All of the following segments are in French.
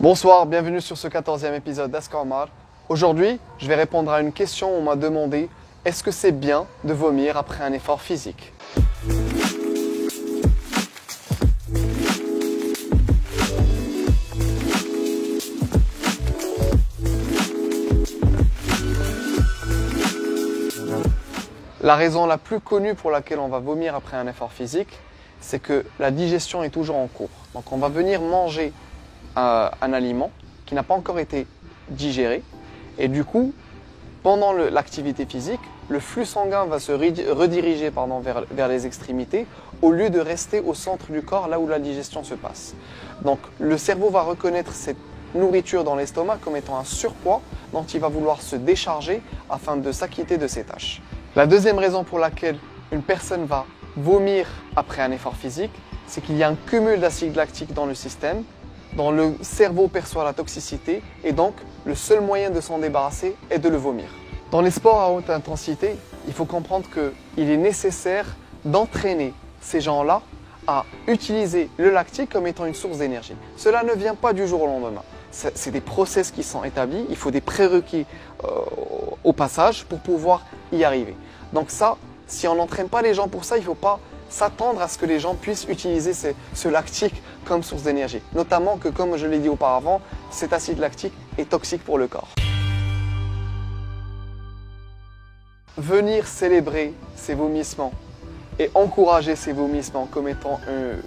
Bonsoir, bienvenue sur ce 14e épisode d'Ask Omar. Aujourd'hui, je vais répondre à une question où on m'a demandé est-ce que c'est bien de vomir après un effort physique? La raison la plus connue pour laquelle on va vomir après un effort physique, c'est que la digestion est toujours en cours. Donc on va venir manger un aliment qui n'a pas encore été digéré et du coup, pendant l'activité physique, le flux sanguin va se rediriger vers les extrémités au lieu de rester au centre du corps, là où la digestion se passe. Donc le cerveau va reconnaître cette nourriture dans l'estomac comme étant un surpoids dont il va vouloir se décharger afin de s'acquitter de ses tâches. La deuxième raison pour laquelle une personne va vomir après un effort physique, c'est qu'il y a un cumul d'acide lactique dans le système, dont le cerveau perçoit la toxicité et donc le seul moyen de s'en débarrasser est de le vomir. Dans les sports à haute intensité, il faut comprendre qu'il est nécessaire d'entraîner ces gens-là à utiliser le lactique comme étant une source d'énergie. Cela ne vient pas du jour au lendemain. C'est des process qui sont établis, il faut des prérequis au passage pour pouvoir y arriver. Donc ça, si on n'entraîne pas les gens pour ça, il ne faut pas s'attendre à ce que les gens puissent utiliser ce lactique comme source d'énergie. Notamment que, comme je l'ai dit auparavant, cet acide lactique est toxique pour le corps. Venir célébrer ces vomissements et encourager ces vomissements comme étant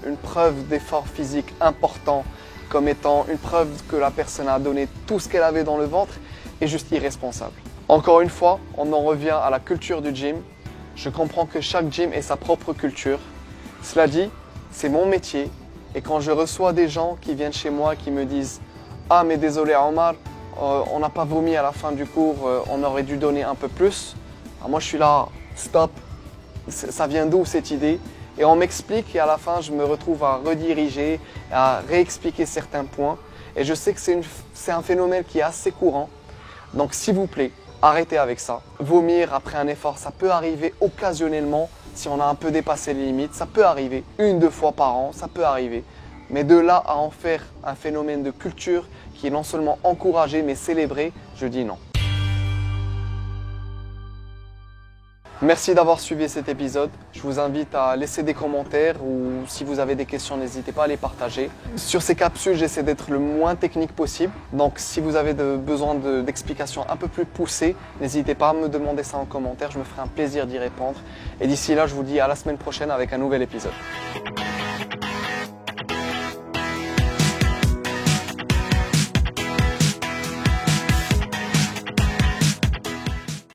une preuve d'effort physique important, comme étant une preuve que la personne a donné tout ce qu'elle avait dans le ventre, est juste irresponsable. Encore une fois, on en revient à la culture du gym. Je comprends que chaque gym ait sa propre culture. Cela dit, c'est mon métier et quand je reçois des gens qui viennent chez moi qui me disent « Ah mais désolé Omar, on n'a pas vomi à la fin du cours, on aurait dû donner un peu plus », moi je suis là « Stop, ça vient d'où cette idée ?» Et on m'explique et à la fin je me retrouve à rediriger, à réexpliquer certains points. Et je sais que c'est un phénomène qui est assez courant. Donc s'il vous plaît, arrêtez avec ça. Vomir après un effort, ça peut arriver occasionnellement si on a un peu dépassé les limites. Ça peut arriver 1-2 fois par an, ça peut arriver. Mais de là à en faire un phénomène de culture qui est non seulement encouragé mais célébré, je dis non. Merci d'avoir suivi cet épisode. Je vous invite à laisser des commentaires ou si vous avez des questions, n'hésitez pas à les partager. Sur ces capsules, j'essaie d'être le moins technique possible. Donc si vous avez besoin d'explications un peu plus poussées, n'hésitez pas à me demander ça en commentaire. Je me ferai un plaisir d'y répondre. Et d'ici là, je vous dis à la semaine prochaine avec un nouvel épisode.